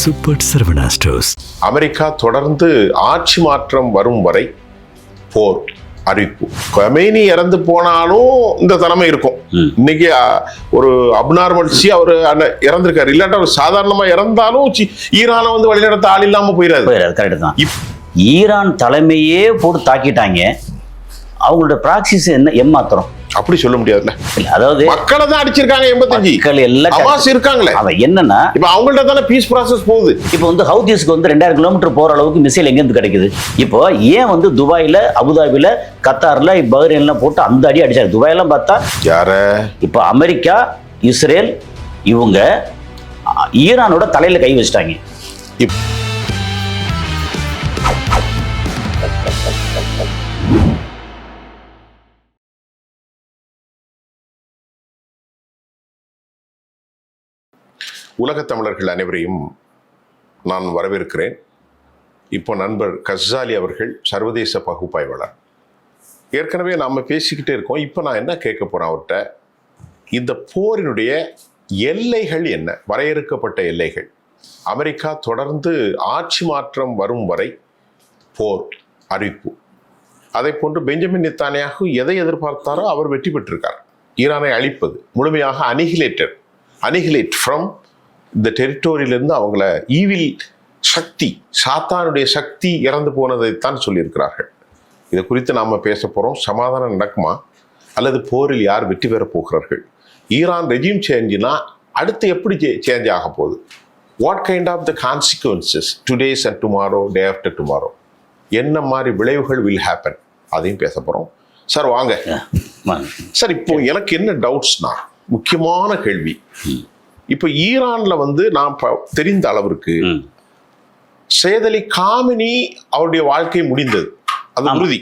Super Saravana stores. America தொடர்ந்து ஆட்சி மாற்றம் வரும் வரை போர் அறிவிப்பு. கொமேனி இறந்து போனாலும் இந்த தலைமை இருக்கும். இன்னைக்கு ஒரு அப்நார்மல்சி அவர் இறந்திருக்காரு, இல்லாட்டா அவர் சாதாரணமா இறந்தாலும் ஈரானை வந்து வழிநடத்த ஆள் இல்லாம போயிடாது. கரெக்ட் தான். ஈரான் தலைமையே போட்டு தாக்கிட்டாங்க. அவங்களோட பிராக்சிஸ் என்ன ஏமாத்திரம் அப்படி சொல்ல முடியாதுல்ல. அதாவது மக்களை தான் அடிச்சிருக்காங்க. 85 எல்லாம் ஹமாஸ் இருக்காங்களே. அவன் என்னன்னா இப்ப அவங்கள்ட்ட தானே பீஸ் ப்ராசஸ் போகுது. இப்போ வந்து ஹவுதிஸ்க்கு வந்து 2000 கிலோமீட்டர் போற அளவுக்கு மிசைல் எங்கேருந்து கிடைக்குது? இப்போ ஏன் வந்து துபாயில, அபுதாபில, கத்தார்ல, பஹ்ரைன்ல போட்டு அந்த அடி அடிச்சாரு. துபாயெல்லாம் பார்த்தா யார இப்போ அமெரிக்கா, இஸ்ரேல் இவங்க ஈரானோட தலையில கை வச்சிட்டாங்க. உலகத் தமிழர்கள் அனைவரையும் நான் வரவேற்கிறேன். இப்போ நண்பர் கஸ்ஸாலி அவர்கள் சர்வதேச பகுப்பாய்வாளர். ஏற்கனவே நாம் பேசிக்கிட்டே இருக்கோம். இப்போ நான் என்ன கேட்க போகிறேன் அவர்கிட்ட, இந்த போரினுடைய எல்லைகள் என்ன, வரையறுக்கப்பட்ட எல்லைகள். அமெரிக்கா தொடர்ந்து ஆட்சி மாற்றம் வரும் வரை போர் அறிவிப்பு. அதை போன்று பெஞ்சமின் நெத்தானியாகு எதை எதிர்பார்த்தாரோ அவர் வெற்றி பெற்றிருக்கார். ஈரானை அழிப்பது, முழுமையாக அனிகிலேட் ஃப்ரம் இந்த டெரிட்டோரியிலிருந்து அவங்கள ஈவில் சக்தி, சாத்தானுடைய சக்தி இறந்து போனதைத்தான் சொல்லியிருக்கிறார்கள். இதை குறித்து நாம் பேச போகிறோம். சமாதானம் நடக்குமா அல்லது போரில் யார் வெற்றி பெறப் போகிறார்கள்? ஈரான் ரெஜிம் சேஞ்சுனா அடுத்து எப்படி சேஞ்ச் ஆக போகுது? What kind of the consequences today's and tomorrow, day after tomorrow, என்ன மாதிரி விளைவுகள் வில் ஹேப்பன், அதையும் பேச போகிறோம். சார் வாங்க சார். இப்போ எனக்கு என்ன டவுட்ஸ்னா, முக்கியமான கேள்வி. இப்போ ஈரான்ல வந்து நான் தெரிந்த அளவிற்கு சேதலி காமினி அவருடைய வாழ்க்கை முடிந்தது, அது உறுதி.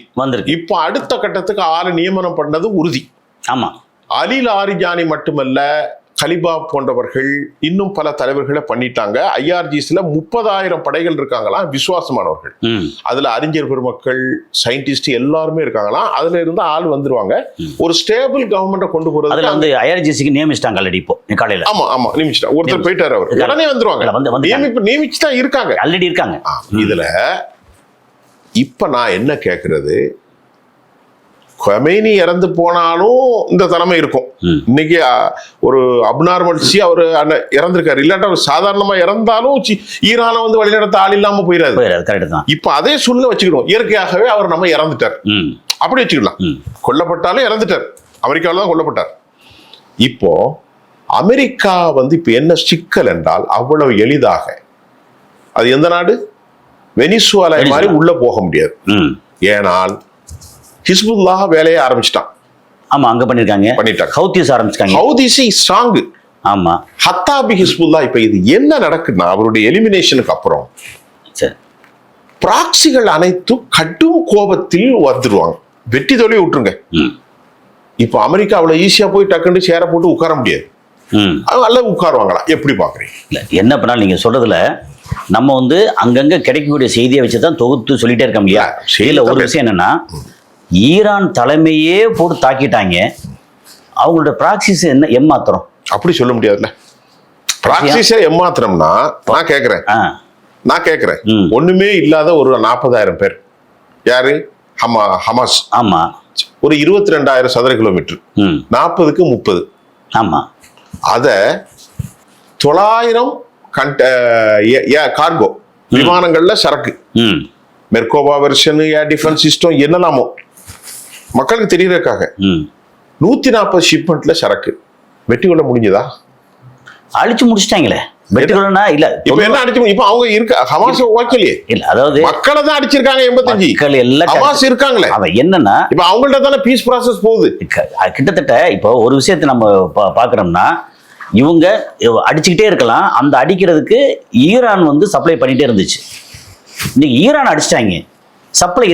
இப்போ அடுத்த கட்டத்துக்கு ஆளை நியமனம் பண்ணது உறுதி. ஆமா, அலி லாரிஜானி மட்டுமல்ல, கலிபா போன்றவர்கள் இன்னும் பல தலைவர்களை பண்ணிட்டாங்க. IRGCல 30,000 படைகள் இருக்காங்களாம், விசுவாசமானவர்கள். அதுல அறிஞர் பெருமக்கள், சயின்டிஸ்ட் எல்லாருமே இருக்காங்களாம். அதுல இருந்து ஆள் வந்துருவாங்க. ஒரு ஸ்டேபிள் கவர்மெண்ட்டை கொண்டு போறது. அதுல வந்து IRGCக்கு நியமிச்சிட்டாங்க ஆல்ரெடி. இப்போ காலையில ஆமா நியமிச்சிட்டாங்க. ஒருத்தர் போயிட்டாரு, அவர் உடனே வந்துருவாங்க. நியமிச்சுதான் இருக்காங்க, ஆல்ரெடி இருக்காங்க. இதுல இப்ப நான் என்ன கேட்கறது, கொமேனி இறந்து போனாலும் இந்த தலைமை இருக்கும். இன்னைக்கு ஒரு அப்நார்மல்சி அவர் இறந்திருக்காரு, இல்லாட்டா அவர் சாதாரணமா இறந்தாலும் ஈரானை வந்து வழிநடத்த ஆள் இல்லாம போயிடாது. இப்ப அதே சூழ்நிலை வச்சுக்கணும். இயற்கையாகவே அவர் நம்ம இறந்துட்டார், அப்படி வச்சுக்கலாம். கொல்லப்பட்டாலும் இறந்துட்டார், அமெரிக்காவில் தான் கொல்லப்பட்டார். இப்போ அமெரிக்கா வந்து இப்ப என்ன சிக்கல் என்றால், அவ்வளவு எளிதாக அது எந்த நாடு, வெனிசுவேலா மாதிரி உள்ள போக முடியாது. ஏனால் ஹிஸ்புல்லாஹ் வேலையை ஆரம்பிச்சிட்டான். ஆமா, அங்க பண்ணிட்டாங்க. ஹவுதிஸ் ஆரம்பிச்சாங்க. Houthis strong. ஆமா, ஹத்தாபி ஹிஸ்புல்லாஹ். இப்ப இது என்ன நடக்குதுன்னா, அவருடைய எலிமினேஷனுக்கு அப்புறம் பிராக்சிகள் அனைத்தும் கடும் கோபத்தில் வந்துருவாங்க. வெட்டி தொலைவி விட்டுருங்க. இப்ப அமெரிக்கா அவ்வளவு ஈஸியா போய் டக்குன்னு சேர போட்டு உட்கார முடியாது. அல்ல உட்காருவாங்களா, எப்படி பாக்குறீங்க? இல்ல என்ன பண்ணாலும் நீங்க சொல்றதுல நம்ம வந்து அங்கங்க கிடைக்கக்கூடிய செய்தியை வச்சுதான் தொகுத்து சொல்லிட்டே இருக்க முடியாது. இதுல ஒரு விஷயம் என்னன்னா, ஈரான் தலைமையே போட்டு தாக்கிட்டாங்க. அவங்களோட பிராக்சிஸ் என்ன ஏமாத்திரம் அப்படி சொல்ல முடியாதுல்ல. பிராக்சிஸே ஏமாத்திரம்னா நான் கேட்கிறேன் ஒண்ணுமே இல்லாத ஒரு 40,000 பேர். யாரு? ஹமாஸ். ஆமா, ஒரு 22,000 சதுர கிலோமீட்டர், 40க்கு 30. ஆமா, அத 900 கார்கோ விமானங்கள்ல சரக்கு, மெர்கோவா வெர்ஷன், ஏர் டிஃபென்ஸ் சிஸ்டம், என்னலாமோ மக்களுக்கு தெரியறதுக்காக 140 ஷிப்மெண்ட்ல சரக்கு வெட்டி கொள்ள முடிஞ்சதா? அழிச்சு முடிச்சிட்டாங்களே. வெட்டி கொள்ளனா இல்ல, இப்ப என்ன அடிச்சு, இப்ப அவங்க இருக்க ஹமாஸ் ஓகேலையே இல்ல. அதாவது மக்களை தான் அடிச்சிருக்காங்க. 85 எல்லாம் ஹமாஸ் இருக்காங்களே. அவன் என்னன்னா, இப்ப அவங்கள்ட்ட தானே பீஸ் ப்ராசஸ் போகுது. கிட்டத்தட்ட இப்போ ஒரு விஷயத்தை நம்ம பாக்குறோம்னா, இவங்க அடிச்சுக்கிட்டே இருக்கலாம். அந்த அடிக்கிறதுக்கு ஈரான் வந்து சப்ளை பண்ணிட்டே இருந்துச்சு. இன்னைக்கு ஈரான் அடிச்சிட்டாங்க, சப்ளை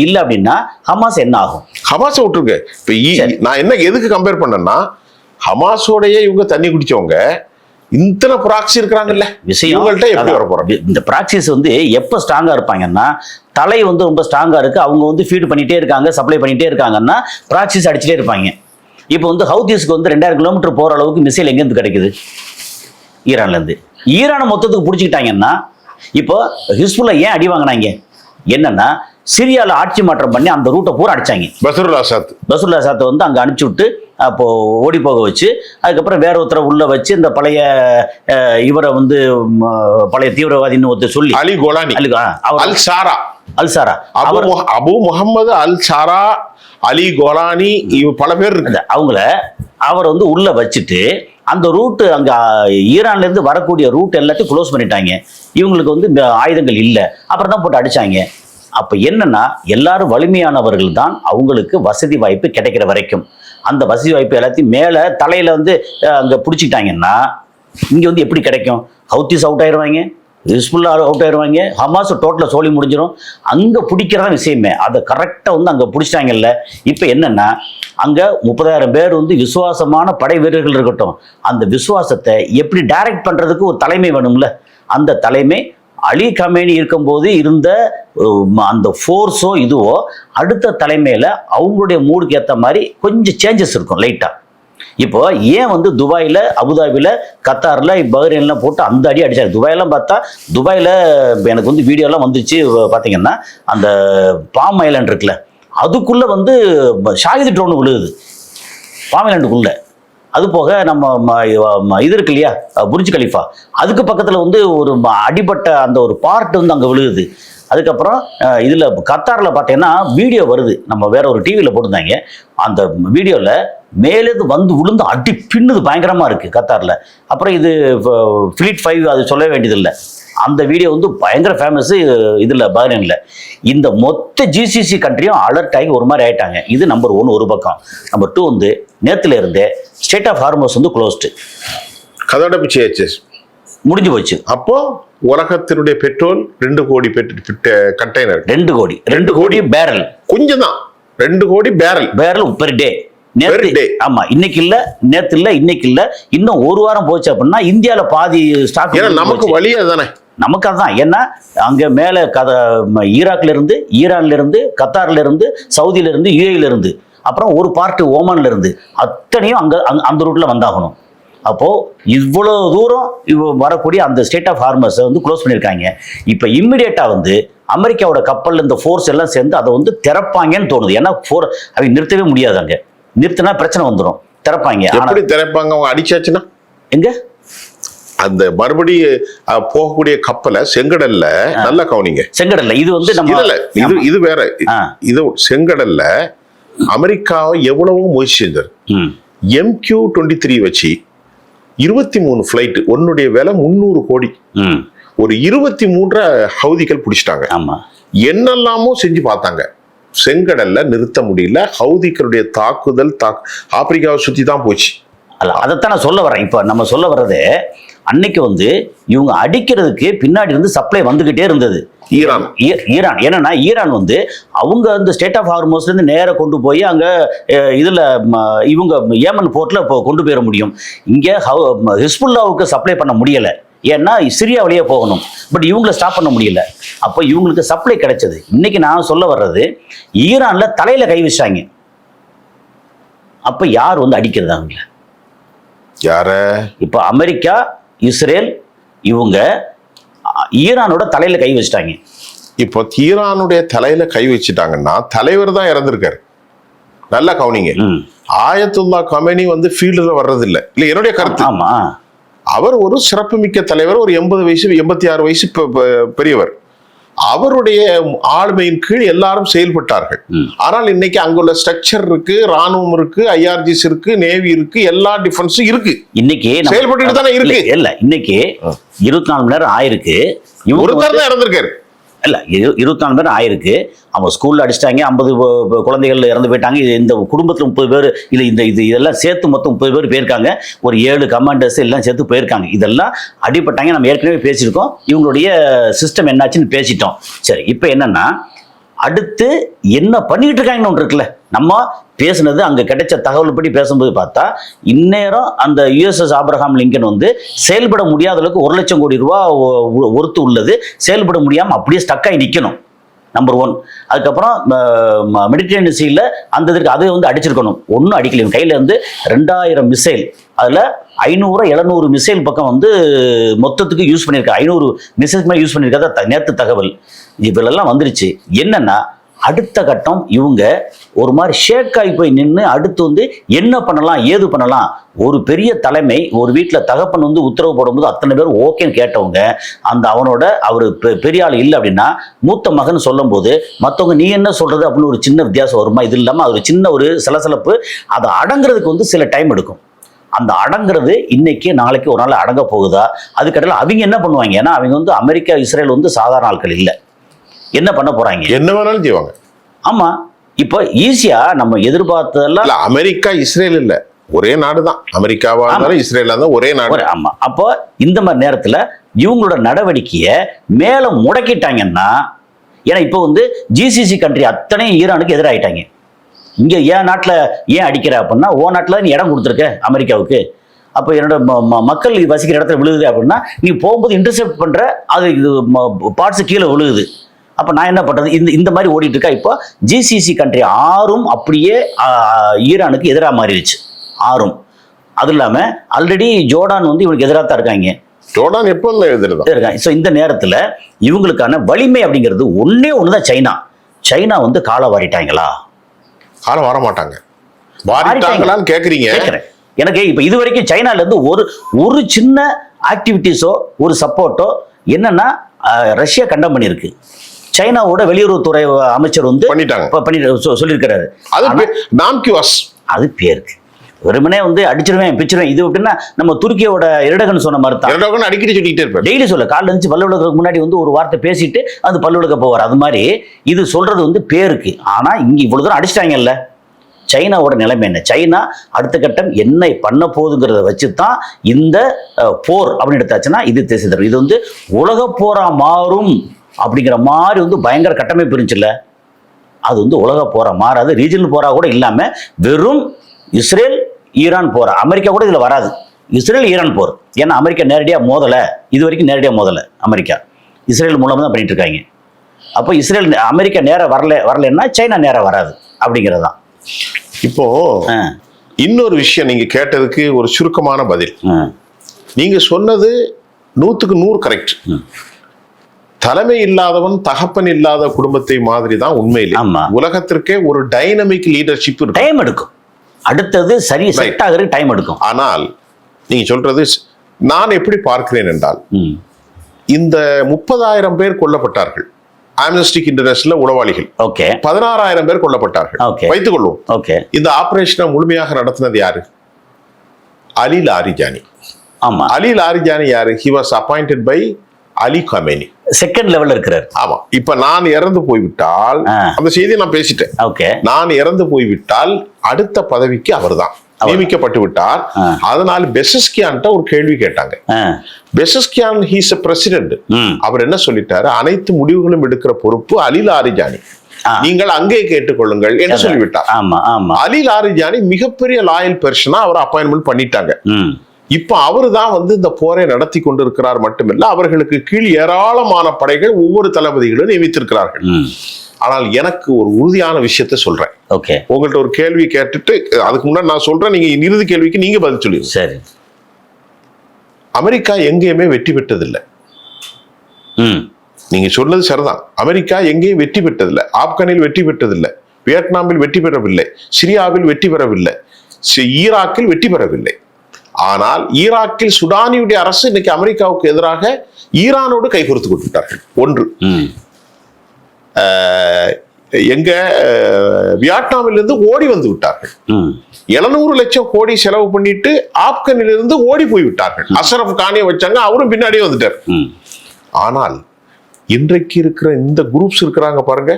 இல்ல அப்படின்னா ஹமாஸ் என்ன ஆகும்? ஹமாஸை விட்டுருங்க. இப்ப நான் என்ன எதுக்கு கம்பேர் பண்ணேன்னா, ஹமாஸோடயே இவங்க தண்ணி குடிச்சவங்க இத்தனை ப்ராக்சி இருக்கிறாங்கல்ல, விஷயங்கள்ட்ட எப்படி வர போறாங்க? இந்த ப்ராக்சிஸ் வந்து எப்ப ஸ்ட்ராங்கா இருப்பாங்கன்னா, தலை வந்து ரொம்ப ஸ்ட்ராங்கா இருக்கு, அவங்க வந்து ஃபீட் பண்ணிட்டே இருக்காங்க, சப்ளை பண்ணிட்டே இருக்காங்கன்னா ப்ராக்சிஸ் அடிச்சுட்டே இருப்பாங்க. இப்போ வந்து ஹவுதிஸ்க்கு வந்து 2000 கிலோமீட்டர் போற அளவுக்கு மிசைல் எங்கேருந்து கிடைக்குது? ஈரான்ல இருந்து. ஈரானை மொத்தத்துக்கு பிடிச்சிக்கிட்டாங்கன்னா இப்போ ஹிஸ்புல்லா ஏன் அடி வாங்கினாங்க என்னன்னா சிரியால ஆட்சி மாற்றம் பண்ணி அந்த ரூட்டை பூரா அடிச்சாங்க. பஸ்ருல்லா சாத்தை வந்து அங்க அனுப்பிச்சு விட்டு அப்போ ஓடி போக வச்சு அதுக்கப்புறம் வேற ஒருத்தரை உள்ள வச்சு இந்த பழைய இவரை வந்து பழைய தீவிரவாதின்னு ஒருத்தர் சொல்லி அலி கோலானி அல் சாரா அபு முகமது அல் சாரா அலி கோலானி பல பேர் இருக்கு. அவர் வந்து உள்ள வச்சுட்டு அந்த ரூட்டு அங்க ஈரான்ல இருந்து வரக்கூடிய ரூட் எல்லாத்தையும் க்ளோஸ் பண்ணிட்டாங்க. இவங்களுக்கு வந்து ஆயுதங்கள் இல்லை, அப்புறம் தான் போட்டு அடிச்சாங்க. அப்ப என்னன்னா எல்லாரும் வலிமையானவர்கள் தான், அவங்களுக்கு வசதி வாய்ப்பு கிடைக்கிற வரைக்கும் அந்த வசதி வாய்ப்பு எல்லாத்தையும் மேல தலையில வந்து அங்க பிடிச்சிட்டாங்கன்னா இங்க வந்து எப்படி கிடைக்கும்? ஹவுத்திஸ் அவுட் ஆயிடுவாங்க, ஹிஸ்புல்லா அவுட் ஆயிடுவாங்க, ஹமாஸ் டோட்டலாக சோழி முடிஞ்சிடும். அங்கே பிடிக்கிறதா விஷயமே, அதை கரெக்டாக வந்து அங்கே பிடிச்சிட்டாங்கல்ல. இப்போ என்னன்னா அங்கே 30,000 பேர் வந்து விசுவாசமான படை வீரர்கள் இருக்கட்டும், அந்த விசுவாசத்தை எப்படி டைரக்ட் பண்ணுறதுக்கு ஒரு தலைமை வேணும்ல. அந்த தலைமை அலி கமேனி இருக்கும்போது இருந்த அந்த ஃபோர்ஸோ இதுவோ அடுத்த தலைமையில் அவங்களுடைய மூடுக்கு ஏற்ற மாதிரி கொஞ்சம் சேஞ்சஸ் இருக்கும் லைட்டாக. இப்போ ஏன் வந்து துபாயில், அபுதாபியில், கத்தாரில், பஹ்ரைன்லாம் போட்டு அந்த அடி அடிச்சாங்க. துபாயெல்லாம் பார்த்தா துபாயில் எனக்கு வந்து வீடியோலாம் வந்துச்சு பார்த்தீங்கன்னா அந்த பாம் ஐலாண்ட் இருக்குல்ல அதுக்குள்ளே வந்து ஷாகித் ட்ரோன் விழுகுது பாம் ஐலாண்டுக்குள்ளே. அது போக நம்ம இது இருக்கு இல்லையா புர்ஜ் கலிஃபா, அதுக்கு பக்கத்தில் வந்து ஒரு அடிபட்ட அந்த ஒரு பார்ட் வந்து அங்கே விழுகுது. அதுக்கப்புறம் இதில் கத்தாரில் பார்த்தீங்கன்னா வீடியோ வருது, நம்ம வேற ஒரு டிவியில் போட்டிருந்தாங்க. அந்த வீடியோவில் மேலேருந்து வந்து விழுந்து அடி பின்னுது, பயங்கரமாக இருக்குது கத்தாரில். அப்புறம் இது ஃப்ளீட் 5 அது சொல்ல வேண்டியதில்லை, அந்த வீடியோ வந்து பயங்கர ஃபேமஸு இதில் பஹ்ரைனில். இந்த மொத்த ஜிசிசி கண்ட்ரியும் அலர்ட் ஆகி ஒரு மாதிரி ஆயிட்டாங்க. இது நம்பர் 1 ஒரு பக்கம். நம்பர் 2 வந்து நேத்துல இருந்தே ஸ்டேட் ஆஃப் ஹார்மஸ் வந்து க்ளோஸ்டு, கதோட பிச்சை முடிஞ்சு போச்சு. அப்போ உலகத்தினுடைய பெட்ரோல் 2 கோடி கண்டெய்னர், 2 கோடி பேரல், கொஞ்சம் தான் 2 கோடி பேரல் பெர் டே. ஆமா, இன்னைக்கு இல்ல, நேத்து இல்ல, இன்னைக்கு இல்ல, இன்னும் ஒரு வாரம் போச்சு அப்படின்னா இந்தியால பாதி ஸ்டாக். நமக்கு வழியா தானே, நமக்கு அதுதான். ஏன்னா அங்க மேல ஈராக்ல இருந்து, ஈரான்ல இருந்து, கத்தார்ல இருந்து, சவுதியில இருந்து, யுஏஇல இருந்து, அப்புறம் ஒரு பார்ட் ஓமான்ல இருந்து, அத்தனையும் அங்க அந்த ரூட்ல வந்தாகணும். அப்போ இவ்வளவு தூரம் வரக்கூடிய அந்த ஸ்டேட் ஆஃப் ஹார்மஸ் வந்து க்ளோஸ் பண்ணியிருக்காங்க. இப்போ இம்மிடியேட்டா வந்து அமெரிக்காவோட கப்பல் இந்த ஃபோர்ஸ் எல்லாம் சேர்ந்து அதை வந்து திறப்பாங்கன்னு தோணுது. ஏன்னா அவங்க நிறுத்தவே முடியாது, அங்க நிறுத்தினா பிரச்சனை வந்துடும், திறப்பாங்க. எப்படி திறப்பாங்க? அவங்க அடிச்சாச்சுன்னா எங்க அந்த மறுபடியும் போகக்கூடிய கப்பலை செங்கடல்ல நல்லா கவனிங்க. செங்கடல்ல இது வந்து நம்ம இது வேற, இது செங்கடல்ல அமெரிக்காவை எவ்வளவோ முயற்சி செஞ்சார். MQ-23 வச்சு 23 ஃபிளைட், ஒன்னுடைய விலை 300 கோடி, ஒரு 23 ஹவுதிகள் பிடிச்சிட்டாங்க. என்னெல்லாமோ செஞ்சு பார்த்தாங்க, செங்கடல்ல நிறுத்த முடியல. ஹவுதிகளுடைய தாக்குதல் ஆப்பிரிக்காவை சுத்தி தான் போச்சு. அதைத்தான் நான் சொல்ல வரேன். இப்ப நம்ம சொல்ல வர்றது, அன்னைக்கு வந்து இவங்க அடிக்கிறதுக்கு பின்னாடி இருந்து சப்ளை வந்துகிட்டே இருந்தது. ஈரான் என்னன்னா, ஈரான் வந்து அவங்க அந்த ஸ்டேட் ஆஃப் ஹார்மோஸ்ல இருந்து நேர கொண்டு போய் அங்க இதுல இவங்க ஏமன் போர்ட்ல கொண்டு போயிட முடியும். இங்க ஹிஸ்புல்லாவுக்கு சப்ளை பண்ண முடியல, ஏன்னா சிரியா வழியே போகணும். பட் இவங்களை ஸ்டாப் பண்ண முடியல. அப்போ இவங்களுக்கு சப்ளை கிடைச்சது. இன்னைக்கு நான் சொல்ல வர்றது, ஈரான்ல தலையில கை வச்சாங்க. அப்ப யார் வந்து அடிக்கிறது அவங்கள? யார? இப்ப அமெரிக்கா, இஸ்ரேல், இவங்க ஈரானோட தலையில கை வச்சுட்டாங்க. இப்போ ஈரானுடைய தலையில கை வச்சுட்டாங்கன்னா தலைவர் தான் இறந்திருக்காரு. நல்லா கவனிங்க. ஆயத்துல்லா கமேனி வந்து ஃபீல்டுல வர்றது இல்லை, என்னுடைய கருத்து. ஆமா, அவர் ஒரு சிறப்புமிக்க தலைவர், ஒரு 80 வயசு 86 வயசு பெரியவர். அவருடைய ஆளுமையின் கீழ் எல்லாரும் செயல்பட்டார்கள். ஆனால் இன்னைக்கு அங்குள்ள ஸ்ட்ரக்சர் இருக்கு, ராணுவம் இருக்கு, IRGS இருக்கு, நேவி இருக்கு, எல்லா டிஃபென்ஸும் இருக்கு. இன்னைக்கு செயல்பட்டு தானே இருக்கு. இல்ல, இன்னைக்கு 24 மணி நேரம் ஆயிருக்கு. ஒருத்தர் தான் இறந்திருக்காரு. இல்ல, 24 பேர் ஆயிருக்கு. அவங்க ஸ்கூல்ல அடிச்சிட்டாங்க, 50 குழந்தைகள் இறந்து போயிட்டாங்க. இந்த குடும்பத்துல 30 பேர், இல்ல இதெல்லாம் சேர்த்து மொத்தம் 30 பேர் போயிருக்காங்க. ஒரு 7 கமாண்டர்ஸ் எல்லாம் சேர்த்து போயிருக்காங்க. இதெல்லாம் அடிபட்டாங்க. நம்ம ஏற்கனவே பேசியிருக்கோம், இவங்களுடைய சிஸ்டம் என்னாச்சுன்னு பேசிட்டோம். சரி, இப்ப என்னன்னா அடுத்து என்ன பண்ணிட்டு இருக்காங்கன்னு ஒன்று இருக்குல்ல. நம்ம பேசுனது அங்க கிடைச்ச தகவல் படி பேசும்போது பார்த்தா, இந்நேரம் அந்த USS ஆப்ரஹாம் லிங்கன் வந்து செயல்பட முடியாத அளவுக்கு 1 லட்சம் கோடி ரூபாய் ஒருத்து உள்ளது, செயல்பட முடியாம அப்படியே ஸ்டக்காகி நிக்கணும். நம்பர் 1. அதுக்கப்புறம் மெடிட்டரேனியன் சீல அந்த இதற்கு அதை வந்து அடிச்சிருக்கணும், ஒன்றும் அடிக்கல. கையில இருந்து 2000 மிசைல் அதில் 500-700 மிசைல் பக்கம் வந்து மொத்தத்துக்கு யூஸ் பண்ணியிருக்காங்க. 500 மிசைல் மேலே யூஸ் பண்ணியிருக்காத நேற்று தகவல் இதிலெல்லாம் வந்துருச்சு. என்னன்னா அடுத்த கட்டம் இவங்க ஒரு மாதிரி ஷேக் ஆகி போய் நின்று அடுத்து வந்து என்ன பண்ணலாம் ஏது பண்ணலாம். ஒரு பெரிய தலைமை ஒரு வீட்டில் தகப்பன் வந்து உத்தரவு போடும்போது அத்தனை பேர் ஓகேன்னு கேட்டவங்க அவனோட அவர் பெரிய ஆள் இல்லை அப்படின்னா மூத்த மகன் சொல்லும் போது மற்றவங்க நீ என்ன சொல்றது அப்படின்னு ஒரு சின்ன வித்தியாசம் வருமா? இது இல்லாமல் அது ஒரு சின்ன ஒரு சலசலப்பு. அதை அடங்குறதுக்கு வந்து சில டைம் எடுக்கும். அந்த அடங்குறது இன்னைக்கு நாளைக்கு ஒரு நாள் அடங்க போகுதா? அதுக்கடையில் அவங்க என்ன பண்ணுவாங்க? ஏன்னா அவங்க வந்து அமெரிக்கா இஸ்ரேல் வந்து சாதாரண ஆட்கள் இல்லை. என்ன பண்ண போறாங்க? என்ன வேணாலும் செய்வாங்க. ஆமா, இப்போ ஈஸியா நம்ம எதிர்பார்த்ததெல்லாம் அமெரிக்கா இஸ்ரேல் இல்ல, ஒரே நாடு தான். அமெரிக்காவா இருந்தாலும் இஸ்ரேலா இருந்தாலும் ஒரே நாடு. ஆமா, அப்போ இந்த மாதிரி நேரத்துல இவங்களோட நடவடிக்கையை மேல முடக்கிட்டாங்கன்னா, ஏன்னா இப்போ வந்து ஜிசிசி கண்ட்ரி அத்தனையும் ஈரானுக்கு எதிராயிட்டாங்க. இங்க ஏன் நாட்டுல ஏன் அடிக்கிற அப்படின்னா ஓ நாட்டுல நீ இடம் கொடுத்துருக்க அமெரிக்காவுக்கு, அப்போ என்னோட மக்கள் வசிக்கிற இடத்துல விழுகுது அப்படின்னா நீ போகும்போது இன்டர்செப்ட் பண்ற, அது பார்ட்ஸ் கீழே விழுகுது. அப்போ நான் என்ன பண்ணுறது? இந்த மாதிரி ஓடிட்டு இருக்கா. இப்போ ஜிசிசி கண்ட்ரி 6ம் அப்படியே ஈரானுக்கு எதிராக மாறிடுச்சு. 6ம். அது இல்லாமல் ஆல்ரெடி ஜோர்டான் வந்து இவனுக்கு எதிராக தான் இருக்காங்க. ஜோர்டான் எப்போதுமே எதிராக. ஸோ இந்த நேரத்தில் இவங்களுக்கான வலிமை அப்படிங்கிறது ஒன்றே ஒன்று தான். சைனா வந்து காலை வாரிட்டாங்களா? காலை வர மாட்டாங்க. வாரிட்டாங்களான்னு கேட்குறீங்க? கேட்குறேன். எனக்கு இப்போ இது வரைக்கும் சைனாலேருந்து ஒரு சின்ன ஆக்டிவிட்டீஸோ ஒரு சப்போர்ட்டோ என்னன்னா ரஷ்யா கண்டம் பண்ணியிருக்கு. சைனாவோட வெளியுறவுத்துறை அமைச்சர் வந்து சொல்லியிருக்கிறாரு. அது பேருக்கு வெறுமனே வந்து அடிச்சிருவேன் பிச்சிருவேன். இது எப்படின்னா நம்ம துருக்கியோட எர்டோகன் சொன்ன மாதிரி தான். அடிக்கடி சொல்லிட்டே இருப்பாரு. டெய்லி சொல்ல காலைல இருந்துச்சு பல்லு விளக்குறதுக்கு முன்னாடி வந்து ஒரு வார்த்தை பேசிட்டு அது பல்லு விளக்க போவார். அது மாதிரி இது சொல்றது வந்து பேருக்கு. ஆனா இங்க இவ்வளவு தூரம் அடிச்சிட்டாங்கல்ல. சைனாவோட நிலைமை என்ன? சைனா அடுத்த கட்டம் என்ன பண்ண போகுதுங்கிறத வச்சு தான் இந்த போர் அப்படின்னு எடுத்தாச்சுன்னா இது திசை தரும். இது வந்து உலக போரா மாறும் அப்படிங்கிற மாதிரி வந்து பயங்கர கட்டமைப்பு இருந்துச்சுல்ல, அது வந்து உலக போரா மாறாது. ரீஜனல் போரா கூட இல்லாமல் வெறும் இஸ்ரேல் ஈரான் போரா. அமெரிக்கா கூட இதில் வராது. இஸ்ரேல் ஈரான் போர். ஏன்னா அமெரிக்கா நேரடியாக மோதலை, இது வரைக்கும் நேரடியாக மோதலை. அமெரிக்கா இஸ்ரேல் மூலமாக தான் பண்ணிட்டு இருக்காங்க. அப்போ இஸ்ரேல் அமெரிக்கா நேரம் வரலன்னா சைனா நேரம் வராது அப்படிங்கிறது தான். இப்போ இன்னொரு விஷயம், நீங்க கேட்டதுக்கு ஒரு சுருக்கமான பதில். நீங்க சொன்னது 100க்கு 100 கரெக்ட். தலைமை இல்லாதவன் தகப்பன் இல்லாத குடும்பத்தை மாதிரி தான் உண்மையிலே உலகத்திற்கே ஒரு டைனமிக் லீடர்ஷிப் இருக்கு. டைம் எடுக்கும். அடுத்தது சரி செட் ஆகிறது டைம் எடுக்கும். ஆனால் நீங்க சொல்றது நான் எப்படி பார்க்கிறேன் என்றால், இந்த 30,000 பேர் கொல்லப்பட்டார்கள் ஆம்னஸ்டிக் இன்டர்நேஷனல் உளவாளிகள். 16,000 பேர் கொல்லப்பட்டார்கள் வைத்துக் கொள்வோம். இந்த ஆபரேஷனை முழுமையாக நடத்தினது யாரு? Ali Larijani. அலி லாரிஜானி யாரு? He was appointed by Ali Khamenei. Second லெவல்ல இருக்கிறார். ஆமா. இப்ப நான் இறந்து போய்விட்டால், அந்த செய்தியை நான் பேசிட்டேன், நான் இறந்து போய்விட்டால் அடுத்த பதவிக்கு அவர்தான் நியமிக்கப்பட்டு விட்டார். அதனால பெசஸ்கியான்ட்ட ஒரு கேள்வி கேட்டாங்க. Pezeshkian he's a president. அவர் என்ன சொல்லிட்டாரு? அனைத்து முடிவுகளும் எடுக்கிற பொறுப்பு அலி லாரிஜானி, நீங்கள் அங்கே கேட்டுக்கொள்ளுங்கள் என்று சொல்லிவிட்டார். அலி லாரிஜானி மிகப்பெரிய லாயல் பெர்சனா அவர் அப்பாயின்மெண்ட் பண்ணிட்டாங்க. இப்ப அவரு தான் வந்து இந்த போரை நடத்தி கொண்டிருக்கிறார் மட்டுமில்ல, அவர்களுக்கு கீழ் ஏராளமான படைகள் ஒவ்வொரு தளபதிகளும் நியமித்திருக்கிறார்கள். ஆனால் எனக்கு ஒரு உறுதியான விஷயத்த சொல்றேன். உங்கள்ட்ட ஒரு கேள்வி கேட்டுட்டு அதுக்கு முன்னாடி நான் சொல்றேன், நீங்க இறுதி கேள்விக்கு நீங்க பதில் சொல்லுங்க. சரி. அமெரிக்கா எங்கேயுமே வெற்றி பெற்றதில்லை. நீங்க சொன்னது சரிதான். அமெரிக்கா எங்கேயும் வெற்றி பெற்றதில்லை. ஆப்கானில் வெற்றி பெற்றதில்லை, வியட்நாமில் வெற்றி பெறவில்லை, சிரியாவில் வெற்றி பெறவில்லை, ஈராக்கில் வெற்றி பெறவில்லை. ஆனால் ஈராக்கில் சுடானியுடைய அரசு இன்னைக்கு அமெரிக்காவுக்கு எதிராக ஈரானோடு கைகோர்த்து கொண்டுவிட்டார்கள். ஒன்று. எங்க வியட்நாமிலிருந்து ஓடி வந்து விட்டார்கள். 700 லட்சம் கோடி செலவு பண்ணிட்டு ஆப்கானிலிருந்து ஓடி போய் விட்டார்கள். அஷ்ரப் கானியை வச்சாங்க, அவரும் பின்னாடியே வந்துட்டார். ஆனால் இன்றைக்கு இருக்கிற இந்த குரூப்ஸ் இருக்கிறாங்க பாருங்க,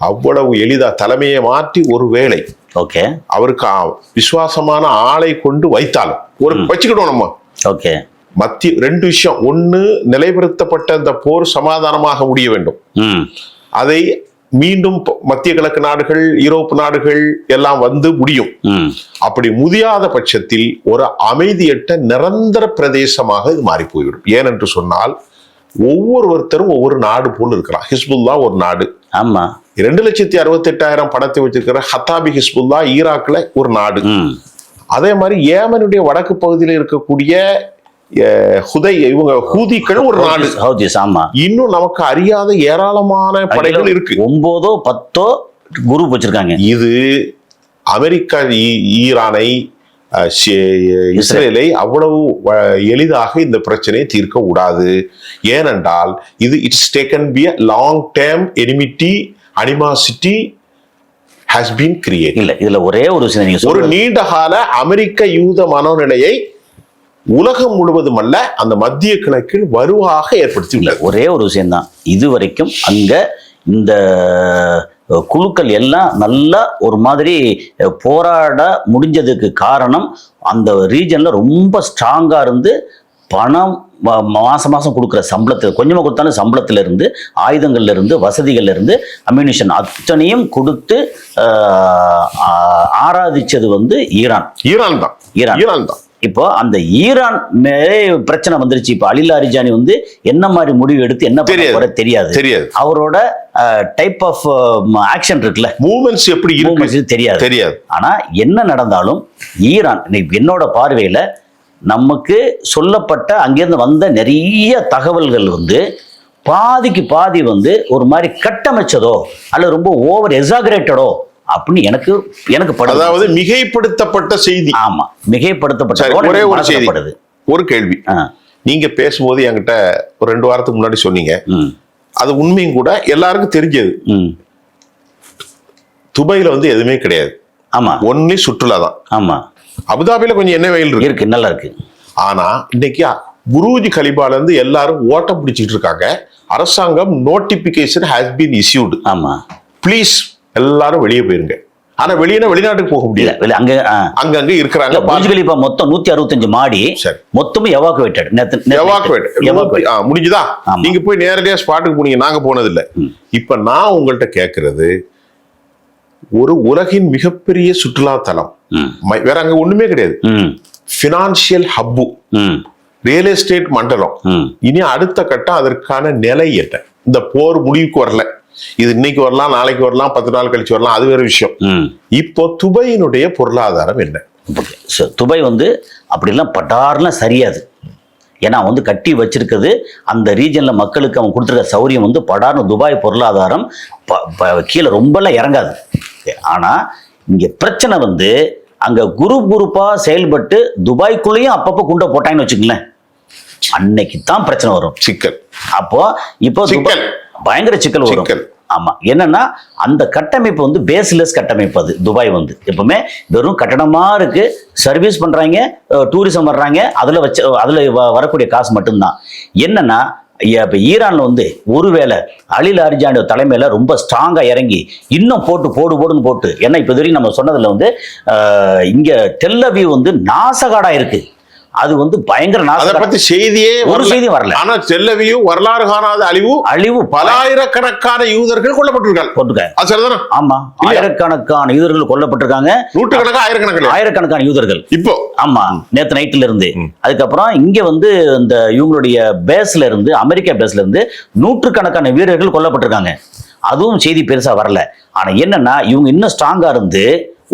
அவ்வளவு எளிதா தலைமையை மாற்றி ஒரு வேளை அவருக்கு விசுவாசமான ஆளை கொண்டு வைத்தாலும் ஒரு வச்சுக்கிட்டோம் நம்ம. மத்திய 2 விஷயம். ஒண்ணு, நிலைப்படுத்தப்பட்ட இந்த போர் சமாதானமாக முடிய வேண்டும். அதை மீண்டும் மத்திய கிழக்கு நாடுகள், யூரோப் நாடுகள் எல்லாம் வந்து முடியும். அப்படி முடியாத பட்சத்தில் ஒரு அமைதியற்ற நிரந்தர பிரதேசமாக இது மாறி போய்விடும். ஏனென்று சொன்னால் ஒவ்வொருத்தரும் ஒவ்வொரு நாடு போல் இருக்கிறான். ஹிஸ்புல்லா ஒரு நாடு. 2,68,000 படத்தை வச்சிருக்கிற ஹத்தாபி ஹிஸ்புல்லா ஈராக்ல ஒரு நாடு. அதே மாதிரி ஏமனுடைய வடக்கு பகுதியில் இருக்கக்கூடிய ஹூதிகள் ஒரு நாடு. ஆமா, இன்னும் நமக்கு அறியாத ஏராளமான படைகள் இருக்கு. 9 10 குரூப் வச்சிருக்காங்க. இது அமெரிக்கா ஈரானை இஸ்ரேலை அவ்வளவு எளிதாக இந்த பிரச்சனையை தீர்க்க கூடாது. ஏனென்றால் இது it's taken be a long term enmity, animosity has been created. இல்ல, இதுல ஒரே ஒரு விஷயம், ஒரு நீண்ட கால அமெரிக்க யூத மனோநிலையை உலகம் முழுவதும் அல்ல, அந்த மத்திய கிழக்கில் வலுவாக ஏற்படுத்தி உள்ளது. ஒரே ஒரு விஷயம்தான், இதுவரைக்கும் அங்க இந்த குழுக்கள் எல்லாம் நல்லா ஒரு மாதிரி போராட முடிஞ்சதுக்கு காரணம் அந்த ரீஜன்ல ரொம்ப ஸ்ட்ராங்கா இருந்து பணம் மாசம் மாசம் கொடுக்குற சம்பளத்தில் கொஞ்சமாக கொடுத்தாலும் சம்பளத்துல இருந்து, ஆயுதங்கள்ல இருந்து, வசதிகள்ல இருந்து, அம்யூனிஷன் அத்தனையும் கொடுத்து ஆராதிச்சது வந்து ஈரான் தான். இப்போ அந்த ஈரான் பிரச்சனை வந்துருச்சு. இப்போ அலி லாரிஜானி வந்து என்ன மாதிரி முடிவு எடுத்து என்ன பண்ண தெரியாது. அவரோட டைப் ஆஃப் ஆக்ஷன் இருக்குல்ல, மூவ்மெண்ட்ஸ் எப்படி இருக்கு தெரியாது. ஆனா என்ன நடந்தாலும் ஈரான் என்னோட பார்வையில நமக்கு சொல்லப்பட்ட அங்கிருந்து வந்த நிறைய தகவல்கள் வந்து பாதிக்கு பாதி வந்து ஒரு மாதிரி கட்டமைச்சதோ அல்லது ரொம்ப ஓவர் எக்ஸாகரேட்டடோ அப்படின்னு எனக்கு படுது. அதாவது மிகைப்படுத்தப்பட்ட செய்தி. ஆமா, மிகைப்படுத்தப்பட்ட ஒரே ஒரு செய்தி. ஒரு கேள்வி, நீங்க பேசும்போது என்கிட்ட ஒரு 2 வாரத்துக்கு முன்னாடி சொன்னீங்க, அது உண்மையும் கூட, எல்லாருக்கும் தெரிஞ்சது. துபாயில வந்து எதுவுமே கிடையாது. ஆமா, ஒன்லி சுற்றுலா தான். ஆமா, அபுதாபில கொஞ்சம் என்ன வெயில் இருக்கு, நல்லா இருக்கு. ஆனா இன்னைக்கு புரூஜ் கலிபால இருந்து எல்லாரும் ஓட்டம் பிடிச்சிட்டு இருக்காங்க. அரசாங்கம் நோட்டிபிகேஷன் ஹாஸ் பீன் இஷ்யூட். ஆமா, ப்ளீஸ் எல்லாரும் வெளியே போயிருங்க. ஆனா வெளிநாட்டுக்கு போக முடியல. அங்க இருக்கிறாங்க. புர்ஜ் கலிஃபா மொத்தம் 165 மாடி, மொத்தமும் எவாக்குவேட்டட். முடிஞ்சுதா? நீங்க போய் நேரடியா ஸ்பாட்டுக்கு போனீங்க, நாங்க போனது இல்ல. இப்ப நான் உங்கள்கிட்ட கேட்கறது, ஒரு உலகின் மிகப்பெரிய சுற்றுலா தலம், வேற அங்க ஒண்ணுமே கிடையாது. பினான்சியல் ஹப்பு, ரியல் எஸ்டேட் மண்டலம். இனி அடுத்த கட்டம் அதற்கான நிலை என்ன? இந்த போர் முடிவுக்கு வரல, இது இன்னைக்கு வரலாம், நாளைக்கு வரலாம், 10 நாள் கழிச்சு வரலாம், அது வேற விஷயம். இப்போ துபாயினுடைய பொருளாதாரம் என்ன? துபாய் வந்து அப்படிலாம் பட்டார்லாம் சரியாது. ஏன்னா வந்து கட்டி வச்சிருக்கிறது அந்த ரீஜன்ல மக்களுக்கு அவன் கொடுத்துருக்க சௌரியம் வந்து படார்னு துபாய் பொருளாதாரம் கீழே ரொம்பலாம் இறங்காது. ஆனா இங்க பிரச்சனை வந்து அங்க குரூப்பா செயல்பட்டு துபாய்க்குள்ளேயும் அப்பப்போ குண்டை போட்டாங்கன்னு வச்சுக்கங்களேன், அன்னைக்கு தான் பிரச்சனை வரும், சிக்கல். அப்போ இப்போ பயங்கர சிக்கல் வரும். ஆமா, என்னன்னா அந்த கட்டமைப்பு வந்து பேஸ்லெஸ் கட்டமைப்பு. அது துபாய் வந்து எப்பவுமே வெறும் கட்டணமா இருக்கு, சர்வீஸ் பண்றாங்க, டூரிசம் வர்றாங்க, அதுல வரக்கூடிய காசு மட்டும்தான். என்னன்னா இப்ப ஈரான்ல வந்து ஒருவேளை அலி லாரிஜானி தலைமையில ரொம்ப ஸ்ட்ராங்கா இறங்கி இன்னும் போடுன்னு போட்டு, ஏன்னா இப்ப வரைக்கும் நம்ம சொன்னதுல வந்து இங்க டெல் அவீவ் வந்து நாசகாடா இருக்கு. அது வந்து பயங்கர அதை பத்தி செய்தியே ஒரு செய்தியும் வரல. ஆனா டெல் அவீவ் வரலாறு காணாத அழிவு, பல ஆயிரக்கணக்கான யூதர்கள் கொல்லப்பட்டிருக்காங்க. ஆமா, ஆயிரக்கணக்கான யூதர்கள் கொல்லப்பட்டிருக்காங்க, ஆயிரக்கணக்கான யூதர்கள் இப்போ. ஆமா, நேத்து நைட்ல இருந்து. அதுக்கப்புறம் இங்க வந்து இந்த இவங்களுடைய பேஸ்ல இருந்து, அமெரிக்கா பேஸ்ல இருந்து நூற்றுக்கணக்கான வீரர்கள் கொல்லப்பட்டிருக்காங்க. அதுவும் செய்தி பெருசா வரல. ஆனா என்னன்னா இவங்க இன்னும் ஸ்ட்ராங்கா இருந்து,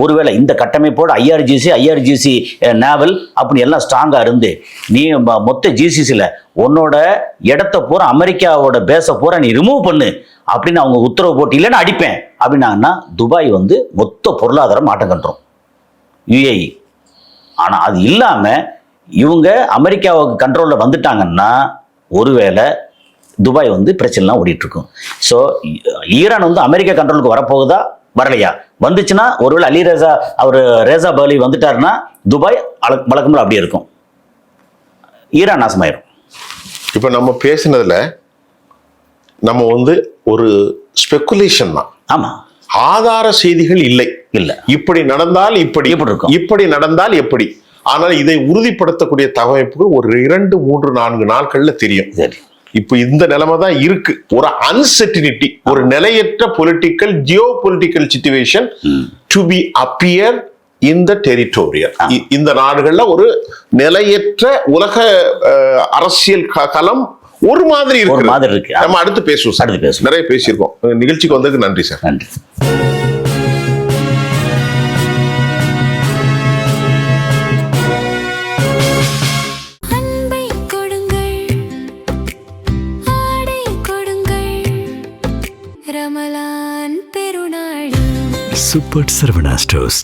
ஒருவேளை இந்த கட்டமைப்போட ஐஆர்ஜிசி நேவல் அப்படின்னு எல்லாம் ஸ்ட்ராங்கா இருந்து, நீ மொத்த ஜிசிசில உன்னோட இடத்த பூரா, அமெரிக்காவோட பேஸை பூரா நீ ரிமூவ் பண்ணு அப்படின்னு அவங்க உத்தரவு போட்டு, இல்லைன்னா அடிப்பேன் அப்படின்னாங்கன்னா துபாய் வந்து மொத்த பொருளாதாரம் மாட்டம் கண்டுரும், யுஏஇ. ஆனா அது இல்லாம இவங்க அமெரிக்காவுக்கு கண்ட்ரோல்ல வந்துட்டாங்கன்னா ஒருவேளை துபாய் வந்து பிரச்சனைலாம் ஓடிட்டு இருக்கும். ஸோ ஈரான் வந்து அமெரிக்கா கண்ட்ரோலுக்கு வரப்போகுதா, வரலையா? வந்துச்சுன்னா ஒருவேளை அலி ரேசா பலி வந்துட்டாருன்னா துபாய் வழக்கம்போல அப்படியே இருக்கும், ஈரான் நாசமாயிரும். இப்ப நம்ம பேசினதுல நம்ம வந்து ஒரு ஸ்பெகுலேஷன் தான். ஆமா, ஆதார செய்திகள் இல்லை. இப்படி நடந்தால் இப்படி இருக்கும், இப்படி நடந்தால் எப்படி. ஆனால் இதை உறுதிப்படுத்தக்கூடிய தகவமைப்புகள் ஒரு 2, 3, 4 நாட்கள்ல தெரியும். இப்ப இந்த நிலைமை தான் இருக்கு. ஒரு அன்சர்டினிட்டி, ஒரு நிலையற்ற political, geopolitical situation to be appear in the territorial. இந்த நாடுகள்ல ஒரு நிலையற்ற உலக அரசியல் களம் ஒரு மாதிரி இருக்கு. நம்ம அடுத்து பேசுவோம். நிறைய பேசியிருக்கோம். நிகழ்ச்சிக்கு வந்ததுக்கு நன்றி சார். நன்றி. ரமலான் பெருநாள் சூப்பர் சரவணா ஸ்டோர்ஸ்.